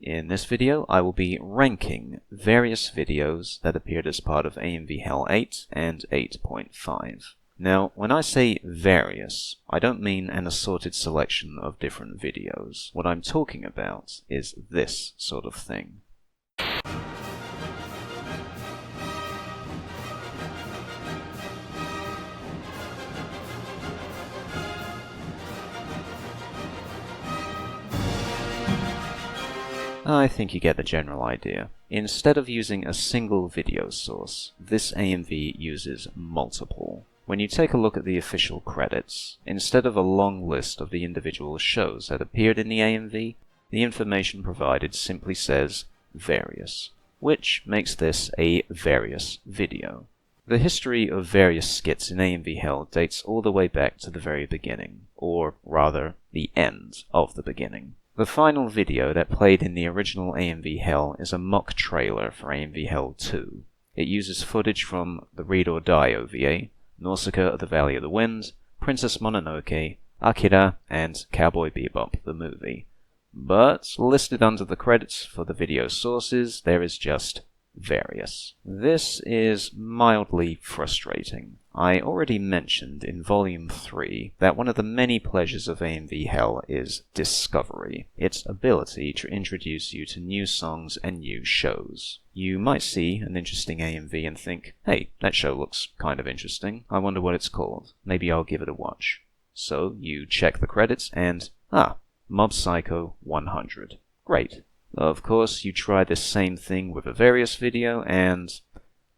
In this video, I will be ranking various videos that appeared as part of AMV Hell 8 and 8.5. Now, when I say various, I don't mean an assorted selection of different videos. What I'm talking about is this sort of thing. I think you get the general idea. Instead of using a single video source, this AMV uses multiple. When you take a look at the official credits, instead of a long list of the individual shows that appeared in the AMV, the information provided simply says various, which makes this a various video. The history of various skits in AMV Hell dates all the way back to the very beginning, or rather, the end of the beginning. The final video that played in the original AMV Hell is a mock trailer for AMV Hell 2. It uses footage from the Read or Die OVA, Nausicaa of the Valley of the Wind, Princess Mononoke, Akira, and Cowboy Bebop the movie. But listed under the credits for the video sources, there is just various. This is mildly frustrating. I already mentioned in Volume 3 that one of the many pleasures of AMV Hell is discovery, its ability to introduce you to new songs and new shows. You might see an interesting AMV and think, hey, that show looks kind of interesting, I wonder what it's called, maybe I'll give it a watch. So you check the credits and, Mob Psycho 100. Great. Of course, you try this same thing with a various video and,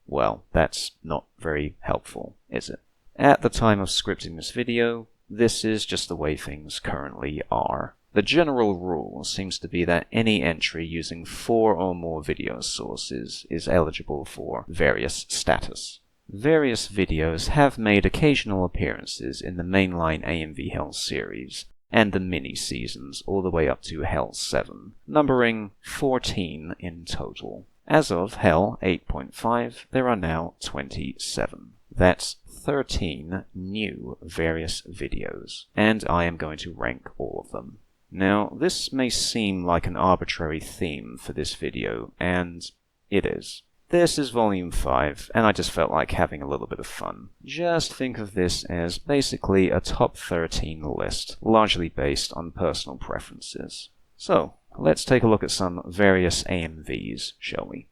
well, that's not very helpful, is it? At the time of scripting this video, this is just the way things currently are. The general rule seems to be that any entry using 4 or more video sources is eligible for various status. Various videos have made occasional appearances in the mainline AMV Hell series, and the mini-seasons all the way up to Hell 7, numbering 14 in total. As of Hell 8.5, there are now 27. That's 13 new various videos, and I am going to rank all of them. Now, this may seem like an arbitrary theme for this video, and it is. This is Volume 5, and I just felt like having a little bit of fun. Just think of this as basically a top 13 list, largely based on personal preferences. So, let's take a look at some various AMVs, shall we?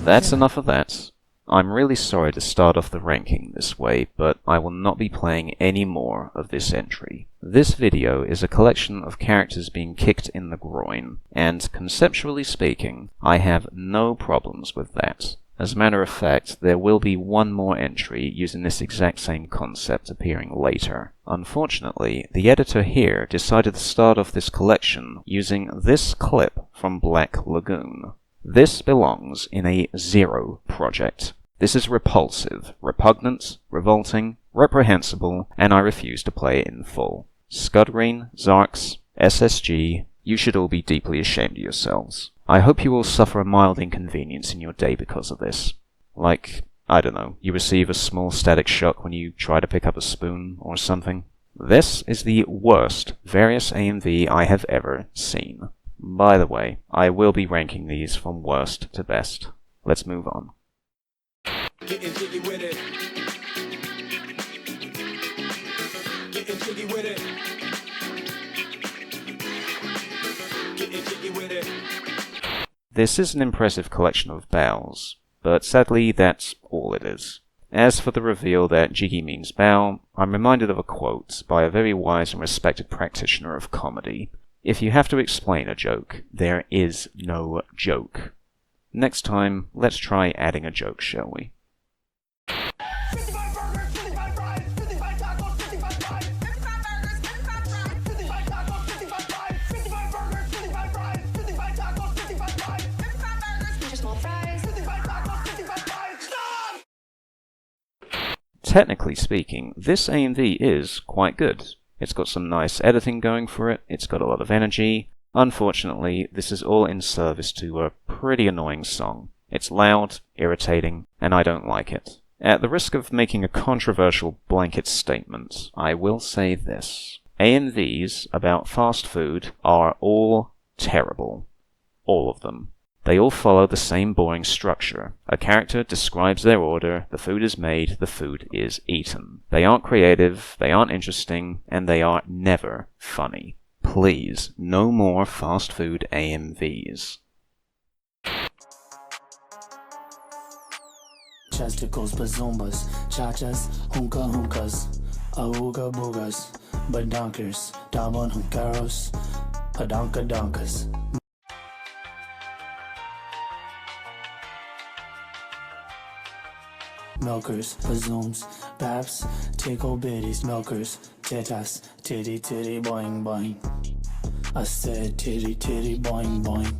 That's enough of that. I'm really sorry to start off the ranking this way, but I will not be playing any more of this entry. This video is a collection of characters being kicked in the groin, and conceptually speaking, I have no problems with that. As a matter of fact, there will be one more entry using this exact same concept appearing later. Unfortunately, the editor here decided to start off this collection using this clip from Black Lagoon. This belongs in a 0 project. This is repulsive, repugnant, revolting, reprehensible, and I refuse to play it in full. Scudgreen, Zarxrax, SSG, you should all be deeply ashamed of yourselves. I hope you will suffer a mild inconvenience in your day because of this. Like, I don't know, you receive a small static shock when you try to pick up a spoon or something. This is the worst various AMV I have ever seen. By the way, I will be ranking these from worst to best. Let's move on. Getting jiggy with it. Getting jiggy with it. Getting jiggy with it. This is an impressive collection of bows, but sadly that's all it is. As for the reveal that jiggy means bow, I'm reminded of a quote by a very wise and respected practitioner of comedy. If you have to explain a joke, there is no joke. Next time, let's try adding a joke, shall we? 55 burgers, 55 fries, 55 tacos, 55 fries. 55 burgers, 55 fries. 55 tacos, 55 fries. 55 burgers, 55 fries. 55 tacos, 55 fries. 55 burgers, just more fries. 55 tacos, 55 fries. Stop! Technically speaking, this AMV is quite good. It's got some nice editing going for it, it's got a lot of energy. Unfortunately, this is all in service to a pretty annoying song. It's loud, irritating, and I don't like it. At the risk of making a controversial blanket statement, I will say this. AMVs about fast food are all terrible. All of them. They all follow the same boring structure. A character describes their order, the food is made, the food is eaten. They aren't creative, they aren't interesting, and they are never funny. Please, no more fast food AMVs. Chesticles, bazoombas, chachas, hunka hunkas, auga boogas, badonkers, dabon hunkaros, padonka donkas. Milkers, bazooms, baps, tickle bitties, milkers, tetas, titty titty boing boing. I said titty titty boing boing.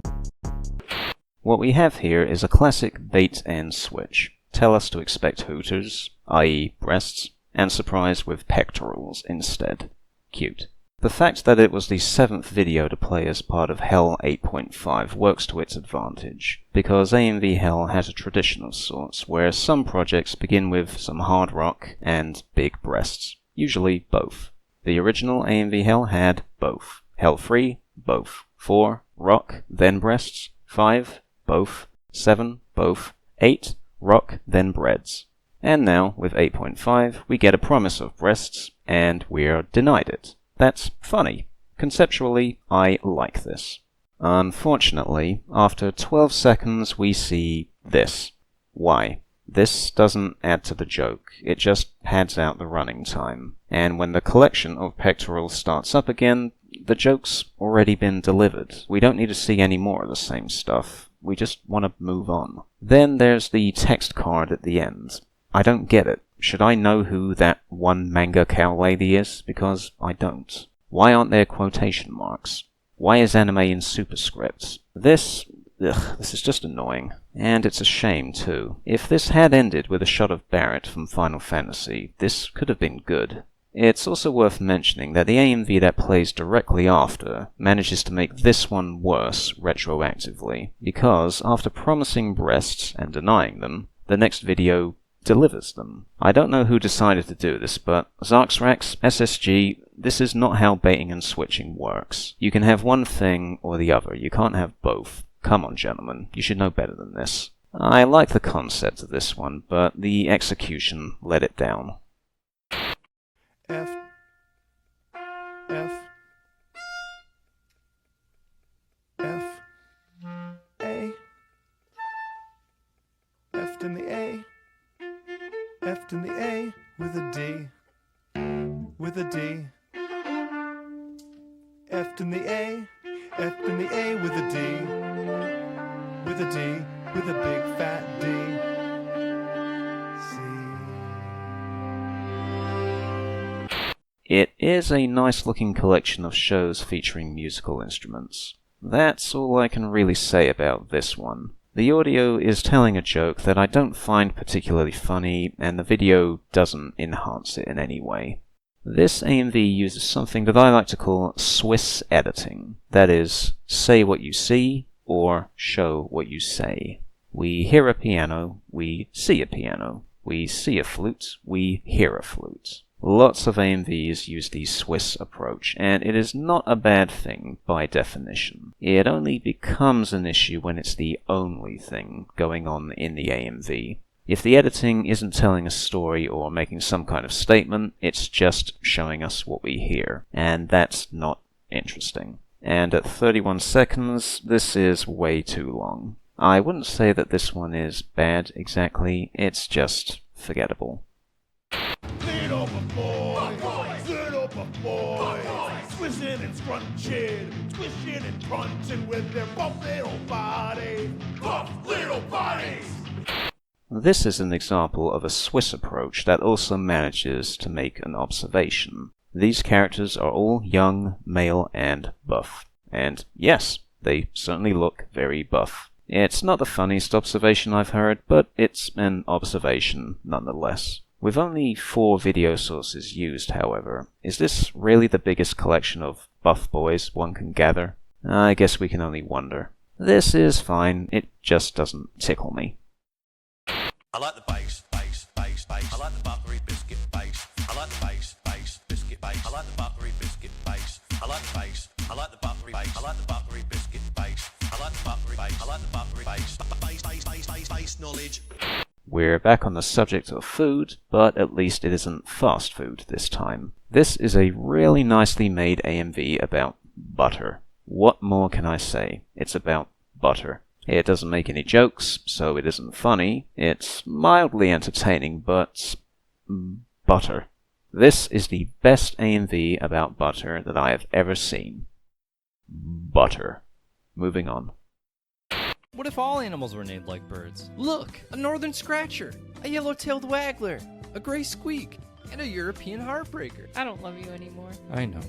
What we have here is a classic bait and switch. Tell us to expect hooters, i.e. breasts, and surprise with pectorals instead. Cute. The fact that it was the 7th video to play as part of Hell 8.5 works to its advantage, because AMV Hell has a tradition of sorts, where some projects begin with some hard rock and big breasts, usually both. The original AMV Hell had both. Hell 3, both. 4, rock, then breasts. 5, both. 7, both. 8, rock, then breads. And now, with 8.5, we get a promise of breasts, and we're denied it. That's funny. Conceptually, I like this. Unfortunately, after 12 seconds we see this. Why? This doesn't add to the joke, it just pads out the running time. And when the collection of pectorals starts up again, the joke's already been delivered. We don't need to see any more of the same stuff. We just want to move on. Then there's the text card at the end. I don't get it. Should I know who that one manga cow lady is? Because I don't. Why aren't there quotation marks? Why is anime in superscripts? This is just annoying. And it's a shame, too. If this had ended with a shot of Barrett from Final Fantasy, this could have been good. It's also worth mentioning that the AMV that plays directly after manages to make this one worse retroactively, because after promising breasts and denying them, the next video delivers them. I don't know who decided to do this, but Zarxrax, SSG, this is not how baiting and switching works. You can have one thing or the other, you can't have both. Come on, gentlemen, you should know better than this. I like the concept of this one, but the execution let it down. F F F A F in the A F in the A with a D with a D F in the A F in the A with a D with a D with a big fat D It is a nice looking collection of shows featuring musical instruments. That's all I can really say about this one. The audio is telling a joke that I don't find particularly funny, and the video doesn't enhance it in any way. This AMV uses something that I like to call Swiss editing. That is, say what you see, or show what you say. We hear a piano, we see a piano. We see a flute, we hear a flute. Lots of AMVs use the Swiss approach, and it is not a bad thing by definition. It only becomes an issue when it's the only thing going on in the AMV. If the editing isn't telling a story or making some kind of statement, it's just showing us what we hear, and that's not interesting. And at 31 seconds, this is way too long. I wouldn't say that this one is bad exactly, it's just forgettable. Little boys, swishing and scrunching, twishing and crunching with their buff little bodies. Buff little bodies! This is an example of a Swiss approach that also manages to make an observation. These characters are all young, male, and buff. And yes, they certainly look very buff. It's not the funniest observation I've heard, but it's an observation nonetheless. With only 4 video sources used, however, is this really the biggest collection of buff boys one can gather? I guess we can only wonder. This is fine, it just doesn't tickle me. I like the bass. I like the buttery biscuit bass. I like the bass, biscuit bass. I like the buttery biscuit I like the bass. I like the buttery bass. I like the buttery biscuit bass. I like the buttery bass. I like the buttery bass. Bass knowledge. We're back on the subject of food, but at least it isn't fast food this time. This is a really nicely made AMV about butter. What more can I say? It's about butter. It doesn't make any jokes, so it isn't funny. It's mildly entertaining, but butter. This is the best AMV about butter that I have ever seen. Butter. Moving on. What if all animals were named like birds? Look, a northern scratcher, a yellow-tailed waggler, a gray squeak, and a European heartbreaker. I don't love you anymore. I know.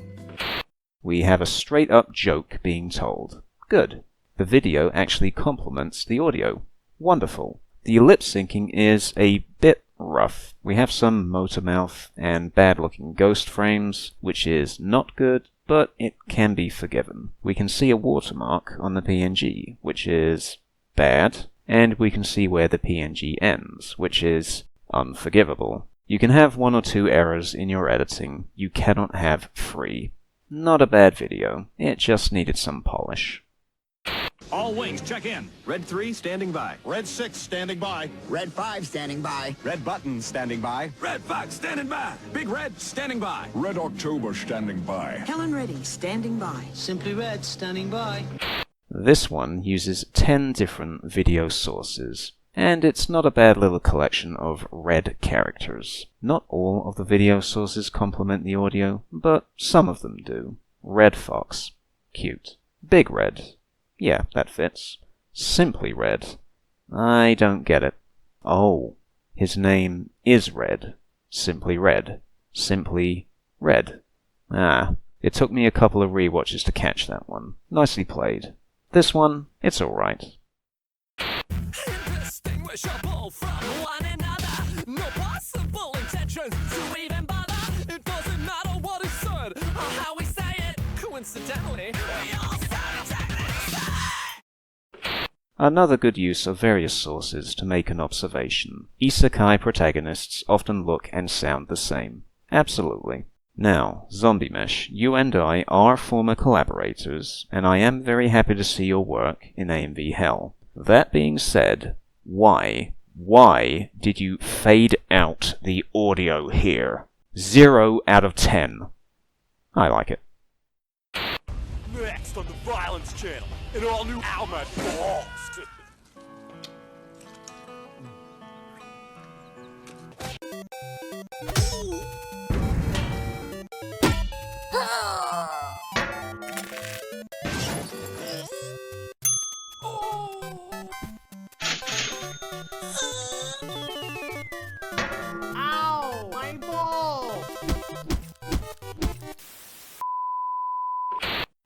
We have a straight-up joke being told. Good. The video actually complements the audio. Wonderful. The lip syncing is a bit rough. We have some motor mouth and bad-looking ghost frames, which is not good, but it can be forgiven. We can see a watermark on the PNG, which is bad, and we can see where the PNG ends, which is unforgivable. You can have one or two errors in your editing. You cannot have 3. Not a bad video. It just needed some polish. All wings, check in. Red 3, standing by. Red 6 standing by. Red 5 standing by. Red button, standing by. Red Fox, standing by. Big Red, standing by. Red October standing by. Helen Ready, standing by. Simply Red standing by. This one uses 10 different video sources, and it's not a bad little collection of red characters. Not all of the video sources complement the audio, but some of them do. Red Fox. Cute. Big Red. Yeah, that fits. Simply Red. I don't get it. Oh, his name is Red. Simply Red. Simply Red. Ah, it took me a couple of rewatches to catch that one. Nicely played. This one, it's alright. Indistinguishable from one another. No possible intentions to even bother. It doesn't matter what is said or how we say it. Coincidentally, we all sound exactly the same. Another good use of various sources to make an observation. Isekai protagonists often look and sound the same. Absolutely. Now, ZombieMesh, you and I are former collaborators, and I am very happy to see your work in AMV Hell. That being said, why did you fade out the audio here? 0 out of 10. I like it. Next on the Violence Channel, an all-new Alma Blast. Ow! My ball!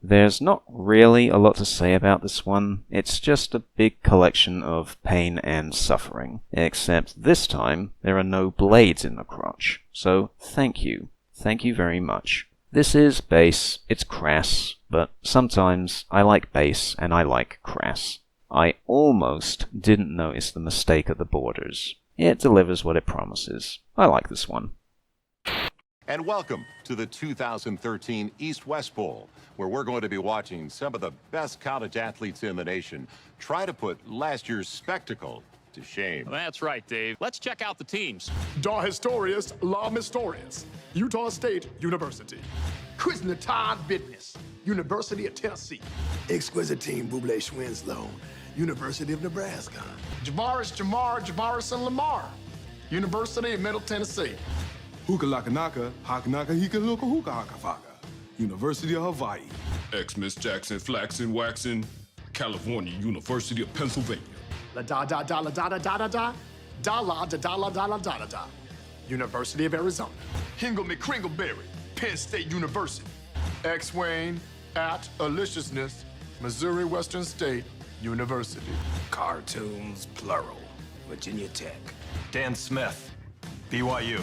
There's not really a lot to say about this one. It's just a big collection of pain and suffering. Except this time, there are no blades in the crotch. So, thank you. Thank you very much. This is bass. It's crass. But sometimes I like bass and I like crass. I almost didn't notice the mistake at the borders. It delivers what it promises. I like this one. And welcome to the 2013 East-West Bowl, where we're going to be watching some of the best college athletes in the nation try to put last year's spectacle to shame. That's right, Dave. Let's check out the teams. Da Historias, La Mystorious, Utah State University. Kuznatan Business, University of Tennessee. Exquisite Team Buble Schwinslow, University of Nebraska. Javarison Lamar, University of Middle Tennessee. Hukalakanaka, Hakanaka Hika Luka Huka Hakafaka, University of Hawaii. X-Miss Jackson Flaxen Waxen, California University of Pennsylvania. La da da da la da da da da da, da la da da la da la da da da. University of Arizona. Hingle McCringleberry, Penn State University. X-Wayne at Aliciousness, Missouri Western State University. Cartoons, plural, Virginia Tech. Dan Smith, BYU.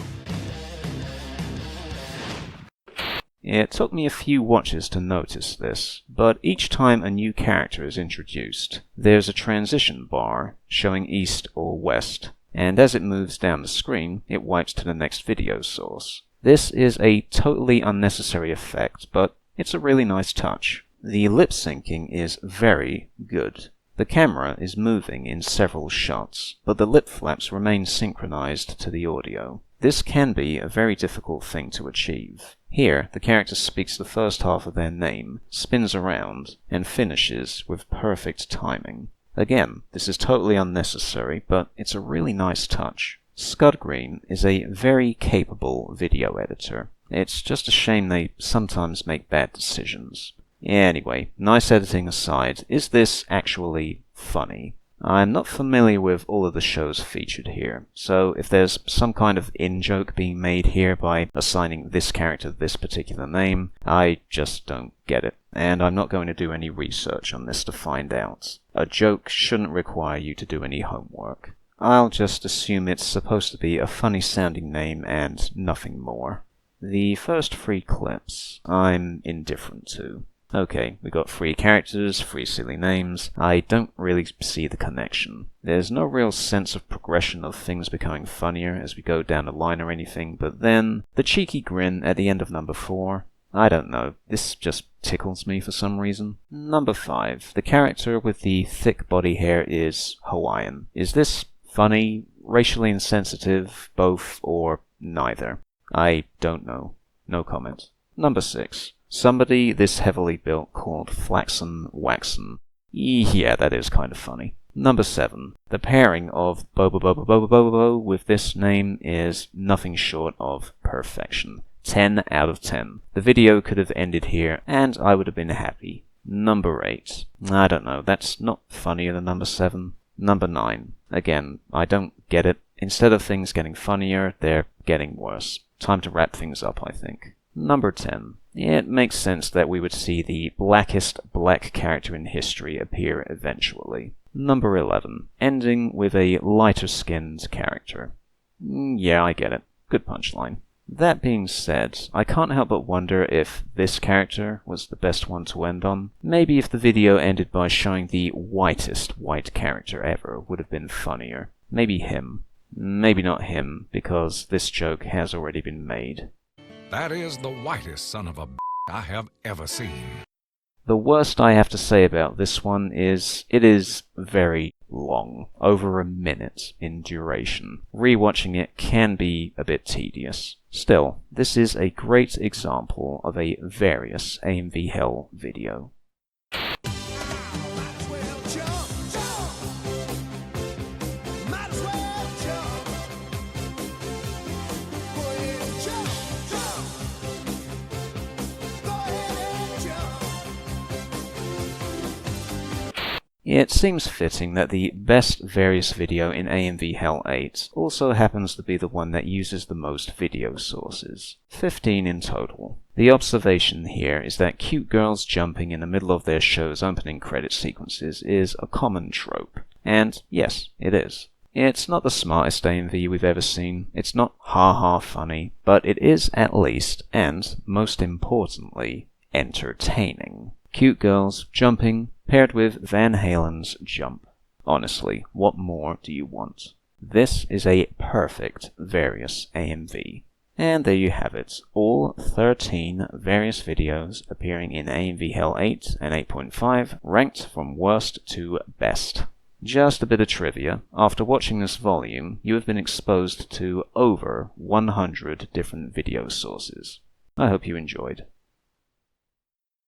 It took me a few watches to notice this, but each time a new character is introduced, there's a transition bar showing east or west, and as it moves down the screen, it wipes to the next video source. This is a totally unnecessary effect, but It's a really nice touch. The lip syncing is very good. The camera is moving in several shots, but the lip flaps remain synchronized to the audio. This can be a very difficult thing to achieve. Here, the character speaks the first half of their name, spins around, and finishes with perfect timing. Again, this is totally unnecessary, but it's a really nice touch. Scudgreen is a very capable video editor. It's just a shame they sometimes make bad decisions. Anyway, nice editing aside, is this actually funny? I'm not familiar with all of the shows featured here, so if there's some kind of in-joke being made here by assigning this character this particular name, I just don't get it, and I'm not going to do any research on this to find out. A joke shouldn't require you to do any homework. I'll just assume it's supposed to be a funny-sounding name and nothing more. The first 3 clips, I'm indifferent to. Okay, we got 3 characters, 3 silly names. I don't really see the connection. There's no real sense of progression of things becoming funnier as we go down the line or anything, but then, the cheeky grin at the end of number 4, I don't know, this just tickles me for some reason. Number 5, the character with the thick body hair is Hawaiian. Is this funny, racially insensitive, both, or neither? I don't know. No comment. Number 6. Somebody this heavily built called Flaxen Waxen. Yeah, that is kind of funny. Number 7. The pairing of Bobo with this name is nothing short of perfection. 10 out of 10. The video could have ended here, and I would have been happy. Number 8. I don't know, that's not funnier than number 7. Number 9. Again, I don't get it. Instead of things getting funnier, they're getting worse. Time to wrap things up, I think. Number 10. It makes sense that we would see the blackest black character in history appear eventually. Number 11. Ending with a lighter-skinned character. Yeah, I get it. Good punchline. That being said, I can't help but wonder if this character was the best one to end on. Maybe if the video ended by showing the whitest white character ever would have been funnier. Maybe him. Maybe not him, because this joke has already been made. That is the whitest son of a I have ever seen. The worst I have to say about this one is it is very long, over a minute in duration. Rewatching it can be a bit tedious. Still, this is a great example of a various AMV Hell video. It seems fitting that the best various video in AMV Hell 8 also happens to be the one that uses the most video sources. 15 in total. The observation here is that cute girls jumping in the middle of their show's opening credit sequences is a common trope. And yes, it is. It's not the smartest AMV we've ever seen, it's not ha-ha funny, but it is at least, and most importantly, entertaining. Cute girls jumping, paired with Van Halen's Jump. Honestly, what more do you want? This is a perfect various AMV. And there you have it, all 13 various videos appearing in AMV Hell 8 and 8.5, ranked from worst to best. Just a bit of trivia, after watching this volume, you have been exposed to over 100 different video sources. I hope you enjoyed.